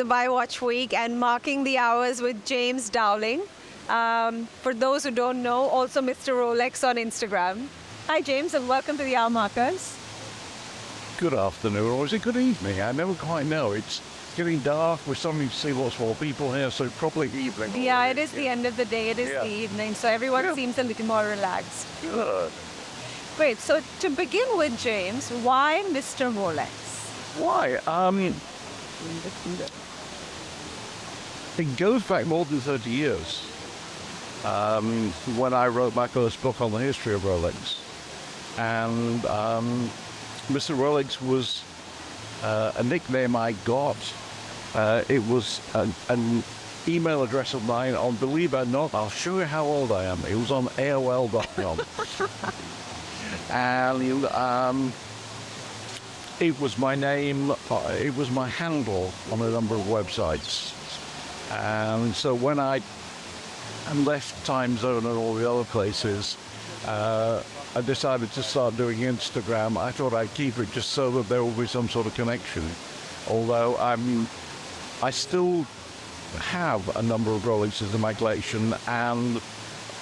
Dubai Watch Week and marking the hours with James Dowling. For those who don't know, also Mr. Rolex on Instagram. Hi, James, and welcome to the Hour Markers. Good afternoon, or is it good evening? I never quite know. It's getting dark. We're starting to see lots more people here, so probably evening. Yeah, it is the end of the day. It is the evening, so everyone seems a little more relaxed. Good. Great. So to begin with, James, why Mr. Rolex? Why? It goes back more than 30 years. When I wrote my first book on the history of Rolex. And Mr. Rolex was a nickname I got. It was an email address of mine on, believe it or not, I'll show you how old I am. It was on AOL.com. And it was my name, it was my handle on a number of websites. And so when I left Time Zone and all the other places, I decided to start doing Instagram. I thought I'd keep it just so that there will be some sort of connection. Although I still have a number of Rolexes in my collection, and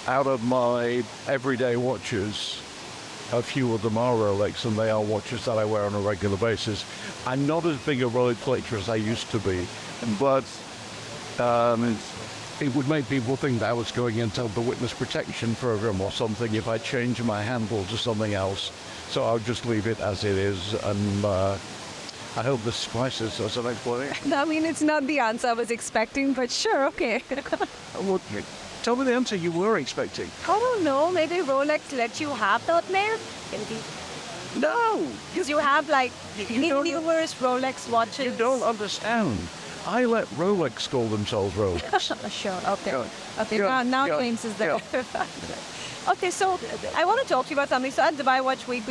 out of my everyday watches, a few of them are Rolex, and they are watches that I wear on a regular basis. I'm not as big a Rolex collector as I used to be, but it would make people think that I was going into the witness protection program or something if I changed my handle to something else. So I'll just leave it as it is, and I hope this suffices as an explanation. I mean, it's not the answer I was expecting, but sure, okay. Well, tell me the answer you were expecting. I don't know, maybe Rolex let you have that name? No! Because you have like numerous Rolex watches. You don't understand. I let Rolex call themselves Rolex. Sure, okay. Okay, now James is there. Okay, so I want to talk to you about something. So at Dubai Watch Week,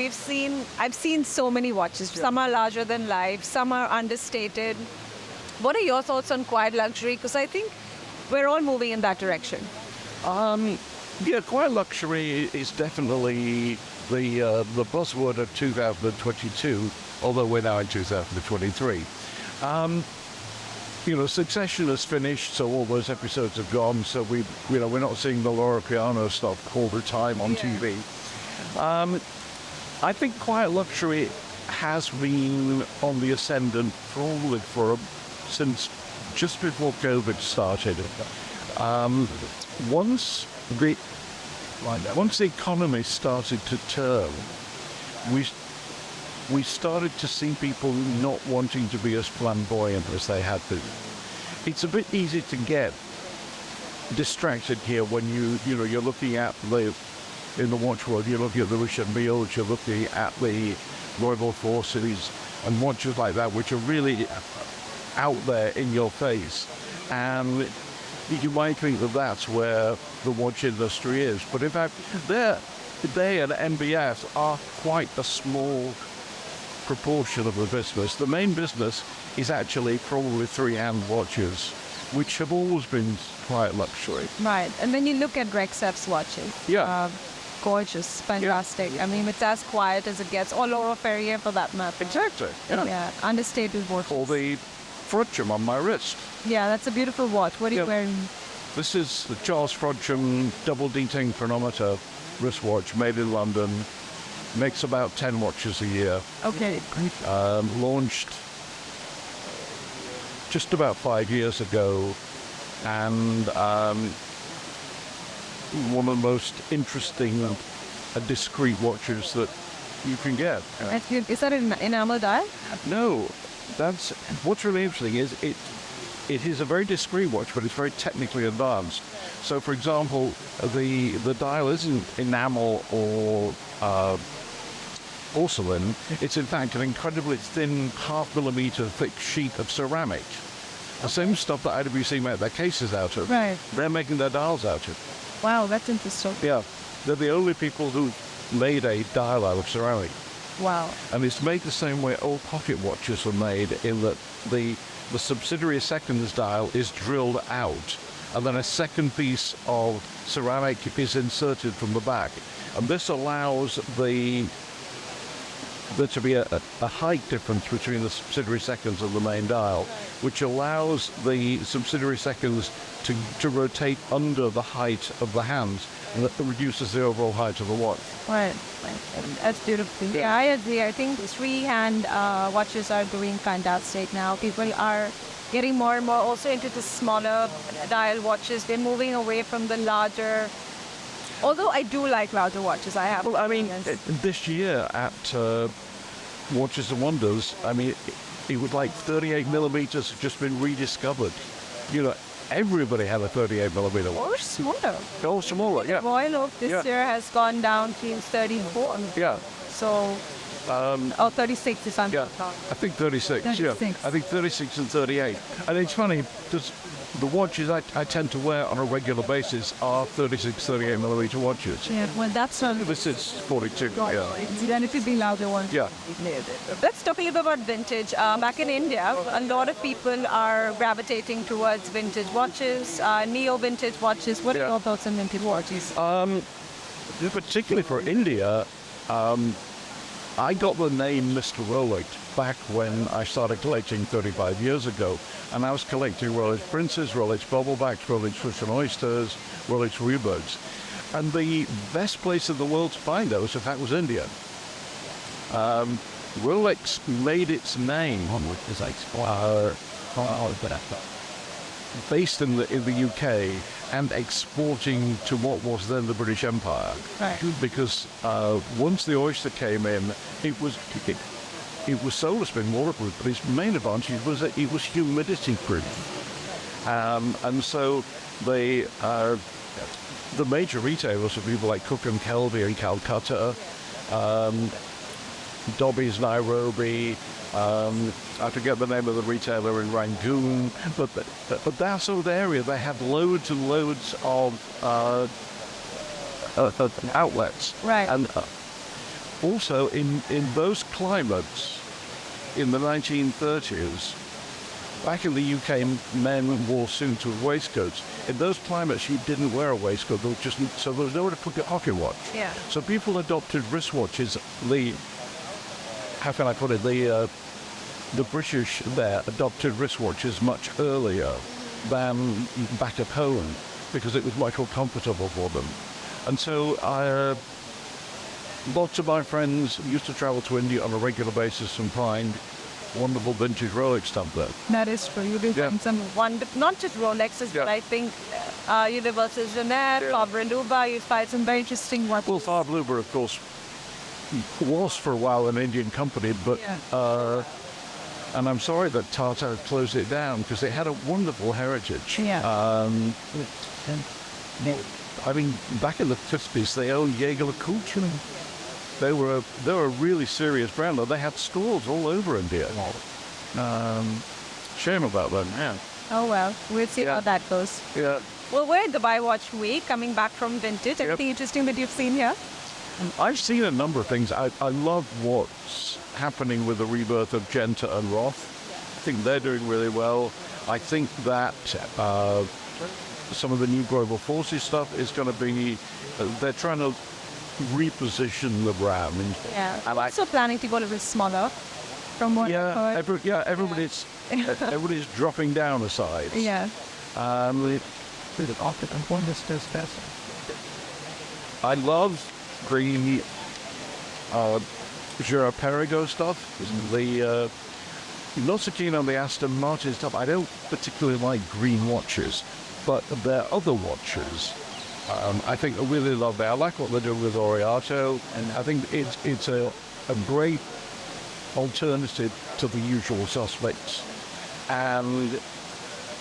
I've seen so many watches. Some are larger than life, some are understated. What are your thoughts on quiet luxury? Because I think we're all moving in that direction. Yeah, quiet luxury is definitely the buzzword of 2022, although we're now in 2023. Succession has finished, so all those episodes have gone. So we're not seeing the Laura Piano stuff all the time on TV. I think quiet luxury has been on the ascendant since just before COVID started. Once the economy started to turn, we started to see people not wanting to be as flamboyant as they had been. It's a bit easy to get distracted here when you're looking at in the watch world, you're looking at the Richard Mille, you're looking at the Royal Forces and watches like that, which are really out there in your face. And you might think that that's where the watch industry is. But in fact, they and MBS are quite a small proportion of the business. The main business is actually probably three-hand watches, which have always been quiet luxury. Right, and then you look at Rexef's watches. Yeah. Gorgeous, fantastic. Yeah. I mean, it's as quiet as it gets, or Laura Ferrier for that matter. Exactly. Yeah, understated watches. Or the Frodsham on my wrist. Yeah, that's a beautiful watch. What are you wearing? This is the Charles Frodsham double D-Ting chronometer wristwatch made in London. Makes about 10 watches a year. Okay. Launched just about 5 years ago, and one of the most interesting and discreet watches that you can get. Is that an enamel dial? No, that's what's really interesting is it is a very discreet watch, but it's very technically advanced. So, for example, the dial isn't enamel or porcelain. It's in fact an incredibly thin, 0.5 millimeter thick sheet of ceramic. The same stuff that IWC make their cases out of. Right. They're making their dials out of. Wow, that's interesting. Yeah, they're the only people who made a dial out of ceramic. Wow. And it's made the same way old pocket watches were made, in that the subsidiary seconds dial is drilled out, and then a second piece of ceramic is inserted from the back. And this allows the there to be a height difference between the subsidiary seconds and the main dial, which allows the subsidiary seconds to rotate under the height of the hands, and that reduces the overall height of the watch. Right. That's beautiful. Yeah, I agree. I think three-hand watches are doing fantastic now. People are getting more and more also into the smaller dial watches. They're moving away from the larger. Although I do like larger watches, I have. Well, I mean, yes. this year at Watches and Wonders, I mean, it was like 38 millimeters have just been rediscovered. You know, everybody had a 38 millimeter watch. Or smaller. Oh, smaller, yeah. Royal Oak this year has gone down to 34. Yeah. So, 36 if I'm Yeah, not wrong. I think 36. Yeah, 36. I think 36 and 38. And it's funny because the watches I tend to wear on a regular basis are 36, 38 millimeter watches. Yeah, well, that's one. This is 42. Yeah. Then it would be louder one. Yeah. Let's talk a little bit about vintage. Back in India, a lot of people are gravitating towards vintage watches, neo-vintage watches. What are Yeah. your thoughts on vintage watches? Particularly for India, I got the name Mr. Rolex back when I started collecting 35 years ago. And I was collecting Rolex Princes, Rolex Bubblebacks, Rolex Fish and Oysters, Rolex Rebirths. And the best place in the world to find those, in fact, was India. Rolex made its name based in the UK and exporting to what was then the British Empire. Right. Because once the Oyster came in, it was sold as being waterproof, but its main advantage was that it was humidity proof. And so the major retailers were people like Cook and Kelvey in Calcutta, Dobby's Nairobi, I forget the name of the retailer in Rangoon, but that sort of area, they had loads and loads of outlets. Right. And also in those climates, in the 1930s, back in the UK, men wore suits with waistcoats. In those climates, you didn't wear a waistcoat. So there was nowhere to put your pocket watch. Yeah. So people adopted wristwatches. How can I put it? The British there adopted wristwatches much earlier than back at home because it was much more comfortable for them. And so lots of my friends used to travel to India on a regular basis and find wonderful vintage Rolex stuff there. That is true. You do Yeah. find some not just Rolexes, Yeah. but I think Universal Jeanette, Faber and Luba, you find some very interesting watches. Well, Faber Luber, of course, was for a while an Indian company, but and I'm sorry that Tata closed it down because it had a wonderful heritage. Yeah. I mean, back in the 50s, they owned Jaeger-LeCoultre. They were a really serious brand. They had stores all over India. Shame about that, man. Oh well, we'll see Yeah. how that goes. Yeah. Well, we're at Dubai Watch Week, coming back from vintage. Anything interesting that you've seen here? I've seen a number of things. I love what's happening with the rebirth of Genta and Roth. I think they're doing really well. I think that some of the new Global Forces stuff is going to be, they're trying to reposition the brand. Yeah. And Also planning to go a little bit smaller, from what I've heard. everybody's dropping down a size. Yeah. I love the Girard-Perregaux stuff. Not so keen on the Aston Martin stuff. I don't particularly like green watches, but their other watches, I think are really lovely. I like what they're doing with Oriato, and I think it's a great alternative to the usual suspects. And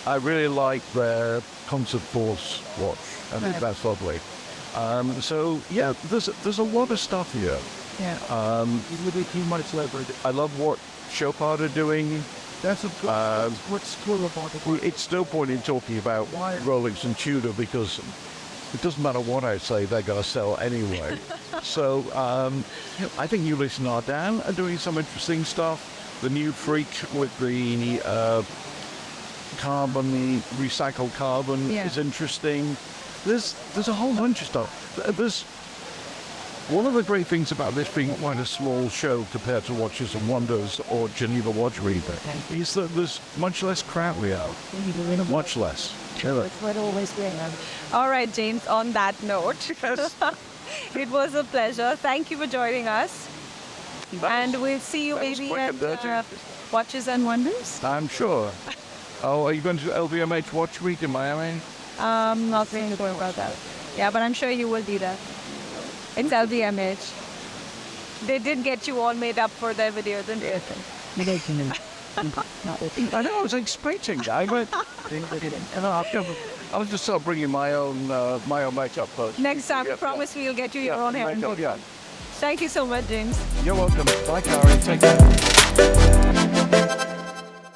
I really like their Concert Force watch. I think that's lovely. So yeah, there's a lot of stuff here. Yeah. I love what Chopard are doing. What's cool about it? It's no point in talking about Rolex and Tudor because it doesn't matter what I say, they're going to sell anyway. So I think Ulysse Nardin are doing some interesting stuff. The new Freak with the carbon, recycled carbon is interesting. There's a whole bunch of stuff. One of the great things about this being quite a small show compared to Watches and Wonders or Geneva Watch Reader is that there's much less crowd we have. Much less. All right, James, on that note, it was a pleasure. Thank you for joining us. And we'll see you that was maybe quick at and dirty. Watches and Wonders. I'm sure. Oh, are you going to LVMH Watch Week in Miami? Not really sure about that. Yeah, but I'm sure you will be there. It's LVMH. They did get you all made up for their video, didn't they? I know, I was expecting that, but I was just sort of bringing my own makeup first. Next time, I Yep, promise we'll get you your own hair. makeup, yeah. Thank you so much, James. You're welcome. Bye, Karen. Take care.